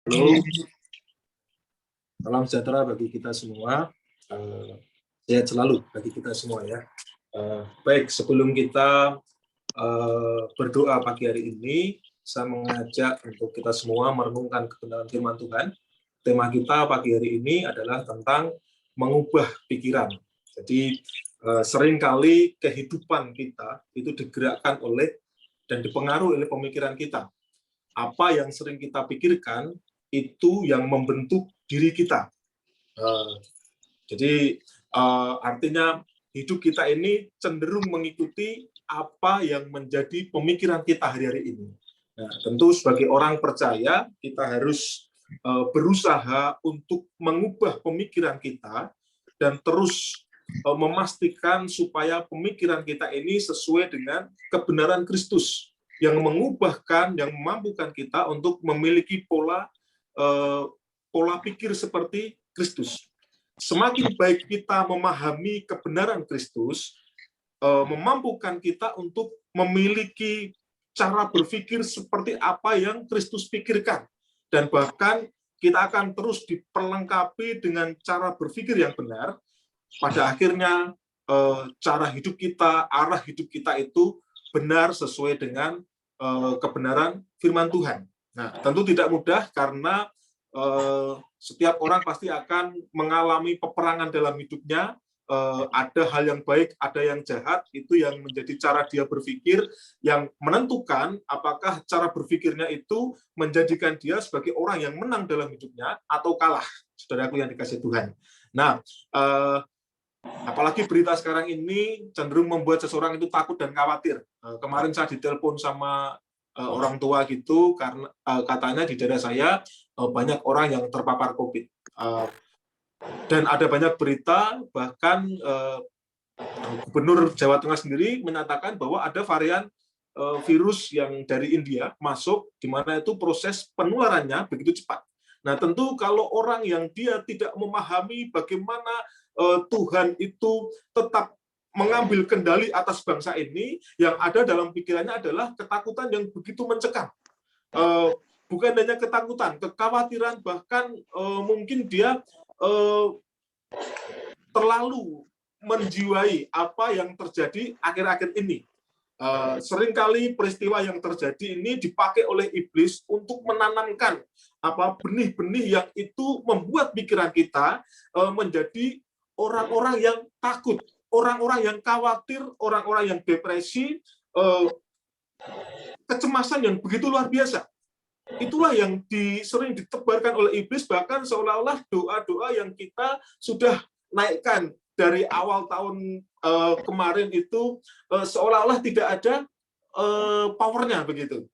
Halo, salam sejahtera bagi kita semua. Sehat selalu bagi kita semua ya. Baik, sebelum kita berdoa pagi hari ini, saya mengajak untuk kita semua merenungkan kebenaran firman Tuhan. Tema kita pagi hari ini adalah tentang mengubah pikiran. Jadi seringkali kehidupan kita itu digerakkan oleh dan dipengaruhi oleh pemikiran kita. Apa yang sering kita pikirkan itu yang membentuk diri kita. Jadi artinya hidup kita ini cenderung mengikuti apa yang menjadi pemikiran kita hari-hari ini. Nah, tentu sebagai orang percaya kita harus berusaha untuk mengubah pemikiran kita dan terus memastikan supaya pemikiran kita ini sesuai dengan kebenaran Kristus yang mengubahkan, yang memampukan kita untuk memiliki pola pikir seperti Kristus. Semakin baik kita memahami kebenaran Kristus, memampukan kita untuk memiliki cara berpikir seperti apa yang Kristus pikirkan. Dan bahkan kita akan terus diperlengkapi dengan cara berpikir yang benar. Pada akhirnya, cara hidup kita, arah hidup kita itu benar sesuai dengan kebenaran firman Tuhan. Nah, tentu tidak mudah karena setiap orang pasti akan mengalami peperangan dalam hidupnya. Ada hal yang baik, ada yang jahat, itu yang menjadi cara dia berpikir, yang menentukan apakah cara berpikirnya itu menjadikan dia sebagai orang yang menang dalam hidupnya atau kalah, saudaraku yang dikasihi Tuhan. Nah, apalagi berita sekarang ini cenderung membuat seseorang itu takut dan khawatir. Kemarin saya ditelepon sama orang tua gitu, karena katanya di daerah saya banyak orang yang terpapar COVID. Dan ada banyak berita, bahkan Gubernur Jawa Tengah sendiri menyatakan bahwa ada varian virus yang dari India masuk, di mana itu proses penularannya begitu cepat. Nah, tentu kalau orang yang dia tidak memahami bagaimana Tuhan itu tetap mengambil kendali atas bangsa ini, yang ada dalam pikirannya adalah ketakutan yang begitu mencekam. Bukan hanya ketakutan, kekhawatiran, bahkan mungkin dia terlalu menjiwai apa yang terjadi akhir-akhir ini. Seringkali peristiwa yang terjadi ini dipakai oleh iblis untuk menanamkan benih-benih yang itu membuat pikiran kita menjadi orang-orang yang takut, orang-orang yang khawatir, orang-orang yang depresi, kecemasan yang begitu luar biasa. Itulah yang sering ditebarkan oleh iblis, bahkan seolah-olah doa-doa yang kita sudah naikkan dari awal tahun kemarin itu seolah-olah tidak ada powernya begitu.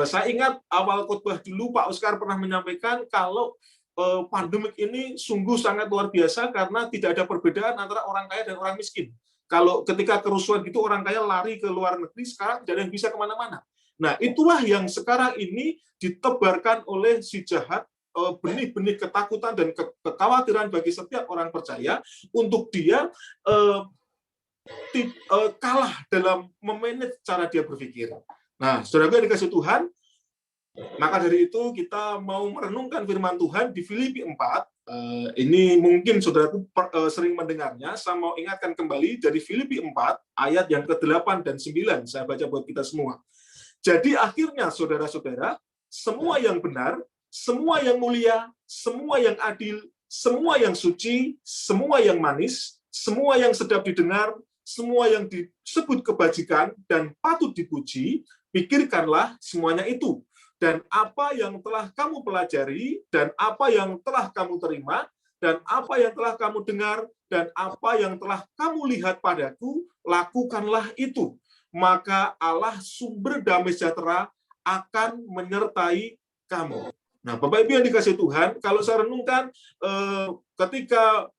Saya ingat awal khotbah dulu Pak Oscar pernah menyampaikan kalau pandemik ini sungguh sangat luar biasa karena tidak ada perbedaan antara orang kaya dan orang miskin. Kalau ketika kerusuhan gitu orang kaya lari ke luar negeri, sekarang tidak ada yang bisa kemana-mana. Nah, itulah yang sekarang ini ditebarkan oleh si jahat, benih-benih ketakutan dan kekhawatiran bagi setiap orang percaya untuk dia kalah dalam memanage cara dia berpikir. Nah, saudara yang dikasih Tuhan, maka dari itu kita mau merenungkan firman Tuhan di Filipi 4. Ini mungkin saudaraku sering mendengarnya. Saya mau ingatkan kembali dari Filipi 4 ayat yang ke-8 dan 9. Saya baca buat kita semua. Jadi akhirnya saudara-saudara, semua yang benar, semua yang mulia, semua yang adil, semua yang suci, semua yang manis, semua yang sedap didengar, semua yang disebut kebajikan dan patut dipuji, pikirkanlah semuanya itu. Dan apa yang telah kamu pelajari, dan apa yang telah kamu terima, dan apa yang telah kamu dengar, dan apa yang telah kamu lihat padaku, lakukanlah itu. Maka Allah sumber damai sejahtera akan menyertai kamu. Nah, Bapak Ibu yang dikasihi Tuhan, kalau saya renungkan ketika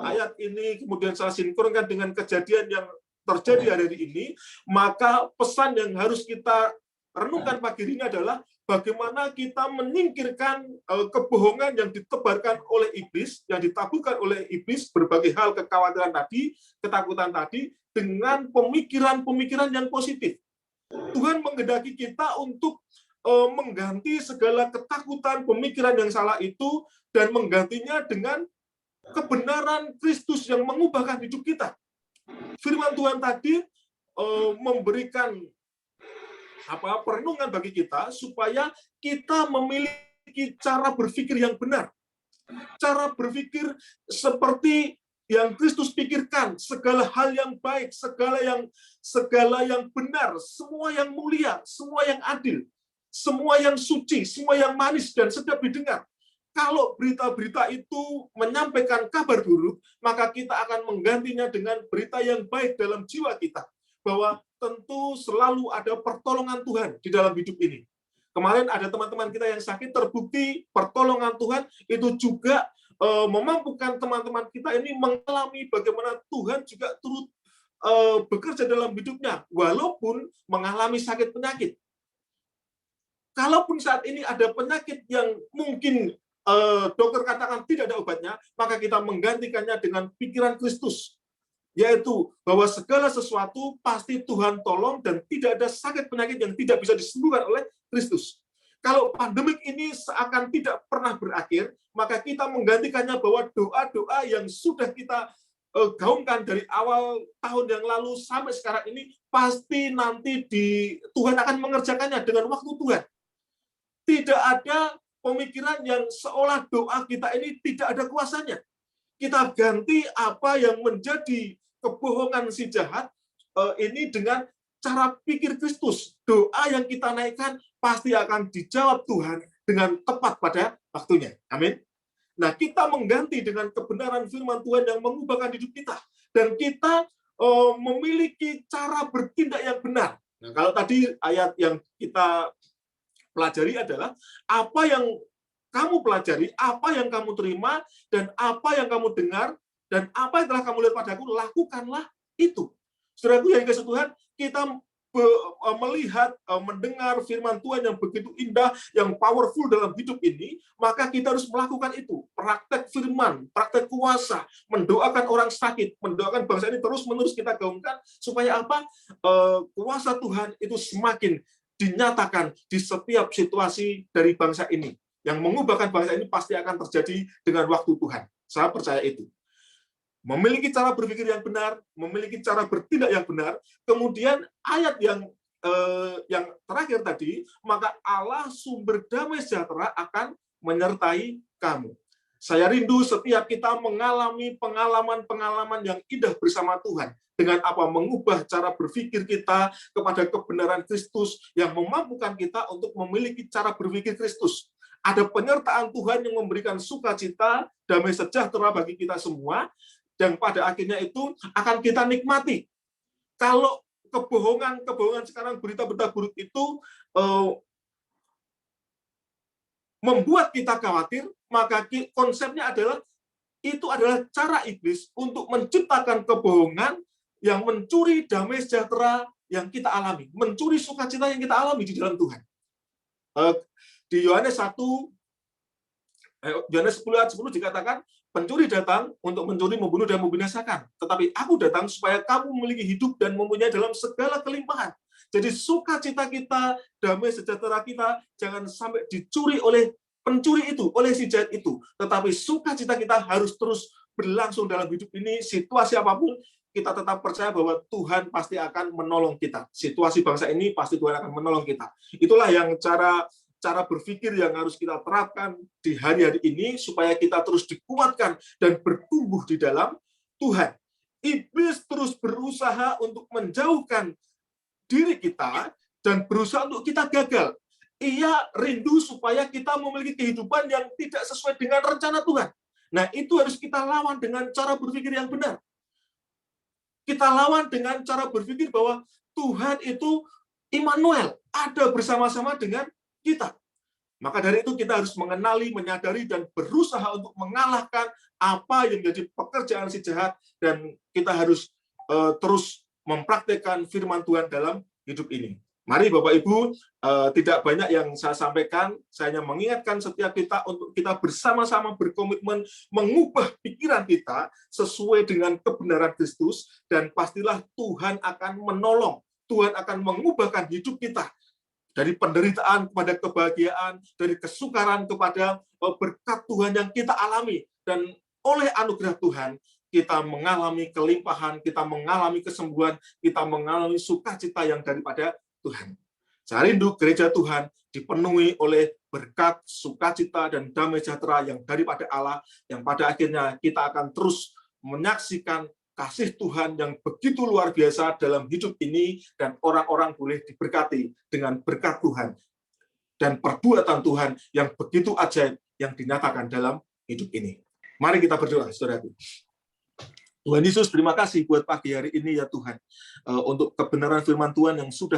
ayat ini kemudian saya sinkronkan dengan kejadian yang terjadi hari ini, maka pesan yang harus kita renungkan pagi ini adalah bagaimana kita menyingkirkan kebohongan yang ditebarkan oleh iblis, yang ditaburkan oleh iblis, berbagai hal kekhawatiran tadi, ketakutan tadi, dengan pemikiran-pemikiran yang positif. Tuhan menghendaki kita untuk mengganti segala ketakutan, pemikiran yang salah itu, dan menggantinya dengan kebenaran Kristus yang mengubahkan hidup kita. Firman Tuhan tadi memberikan perenungan bagi kita supaya kita memiliki cara berpikir yang benar. Cara berpikir seperti yang Kristus pikirkan, segala hal yang baik, segala yang benar, semua yang mulia, semua yang adil, semua yang suci, semua yang manis dan sedap didengar. Kalau berita-berita itu menyampaikan kabar buruk, maka kita akan menggantinya dengan berita yang baik dalam jiwa kita. Bahwa tentu selalu ada pertolongan Tuhan di dalam hidup ini. Kemarin ada teman-teman kita yang sakit, terbukti pertolongan Tuhan itu juga memampukan teman-teman kita ini mengalami bagaimana Tuhan juga turut bekerja dalam hidupnya, walaupun mengalami sakit penyakit. Kalaupun saat ini ada penyakit yang mungkin dokter katakan tidak ada obatnya, maka kita menggantikannya dengan pikiran Kristus, yaitu bahwa segala sesuatu pasti Tuhan tolong dan tidak ada sakit penyakit yang tidak bisa disembuhkan oleh Kristus. Kalau pandemik ini seakan tidak pernah berakhir, maka kita menggantikannya bahwa doa-doa yang sudah kita gaungkan dari awal tahun yang lalu sampai sekarang ini, pasti nanti Tuhan akan mengerjakannya dengan waktu Tuhan. Tidak ada pemikiran yang seolah doa kita ini tidak ada kuasanya. Kita ganti apa yang menjadi kebohongan si jahat ini dengan cara pikir Kristus. Doa yang kita naikkan pasti akan dijawab Tuhan dengan tepat pada waktunya. Amin. Nah, kita mengganti dengan kebenaran firman Tuhan yang mengubahkan hidup kita. Dan kita memiliki cara bertindak yang benar. Nah, kalau tadi ayat yang kita pelajari adalah apa yang kamu pelajari, apa yang kamu terima, dan apa yang kamu dengar, dan apa yang telah kamu lihat padaku, lakukanlah itu. Saudaraku yang dikasihi Tuhan, kita melihat, mendengar firman Tuhan yang begitu indah, yang powerful dalam hidup ini, maka kita harus melakukan itu. Praktek firman, praktek kuasa, mendoakan orang sakit, mendoakan bangsa ini terus-menerus kita gaungkan, supaya apa? Kuasa Tuhan itu semakin dinyatakan di setiap situasi dari bangsa ini. Yang mengubahkan bangsa ini pasti akan terjadi dengan waktu Tuhan. Saya percaya itu. Memiliki cara berpikir yang benar, memiliki cara bertindak yang benar, kemudian ayat yang terakhir tadi, maka Allah sumber damai sejahtera akan menyertai kamu. Saya rindu setiap kita mengalami pengalaman-pengalaman yang indah bersama Tuhan. Dengan apa? Mengubah cara berpikir kita kepada kebenaran Kristus yang memampukan kita untuk memiliki cara berpikir Kristus. Ada penyertaan Tuhan yang memberikan sukacita, damai sejahtera bagi kita semua, dan pada akhirnya itu akan kita nikmati. Kalau kebohongan sekarang, berita-berita buruk itu membuat kita khawatir, maka konsepnya adalah itu adalah cara iblis untuk menciptakan kebohongan yang mencuri damai sejahtera yang kita alami, mencuri sukacita yang kita alami di dalam Tuhan. Di Yohanes 10 ayat 10 dikatakan, pencuri datang untuk mencuri, membunuh, dan membinasakan. Tetapi aku datang supaya kamu memiliki hidup dan mempunyai dalam segala kelimpahan. Jadi sukacita kita, damai sejahtera kita, jangan sampai dicuri oleh pencuri itu, oleh si jahat itu. Tetapi sukacita kita harus terus berlangsung dalam hidup ini, situasi apapun, kita tetap percaya bahwa Tuhan pasti akan menolong kita. Situasi bangsa ini pasti Tuhan akan menolong kita. Itulah yang cara berpikir yang harus kita terapkan di hari-hari ini supaya kita terus dikuatkan dan bertumbuh di dalam Tuhan. Iblis terus berusaha untuk menjauhkan diri kita dan berusaha untuk kita gagal. Ia rindu supaya kita memiliki kehidupan yang tidak sesuai dengan rencana Tuhan. Nah, itu harus kita lawan dengan cara berpikir yang benar. Kita lawan dengan cara berpikir bahwa Tuhan itu Immanuel, ada bersama-sama dengan kita. Maka dari itu kita harus mengenali, menyadari, dan berusaha untuk mengalahkan apa yang menjadi pekerjaan si jahat, dan kita harus terus mempraktekkan firman Tuhan dalam hidup ini. Mari Bapak Ibu, tidak banyak yang saya sampaikan, saya hanya mengingatkan setiap kita untuk kita bersama-sama berkomitmen mengubah pikiran kita sesuai dengan kebenaran Kristus, dan pastilah Tuhan akan menolong, Tuhan akan mengubahkan hidup kita. Dari penderitaan kepada kebahagiaan, dari kesukaran kepada berkat Tuhan yang kita alami. Dan oleh anugerah Tuhan, kita mengalami kelimpahan, kita mengalami kesembuhan, kita mengalami sukacita yang daripada Tuhan. Saya rindu gereja Tuhan dipenuhi oleh berkat, sukacita, dan damai sejahtera yang daripada Allah, yang pada akhirnya kita akan terus menyaksikan kasih Tuhan yang begitu luar biasa dalam hidup ini, dan orang-orang boleh diberkati dengan berkat Tuhan dan perbuatan Tuhan yang begitu ajaib yang dinyatakan dalam hidup ini. Mari kita berdoa, saudaraku. Tuhan Yesus, terima kasih buat pagi hari ini ya Tuhan, untuk kebenaran firman Tuhan yang sudah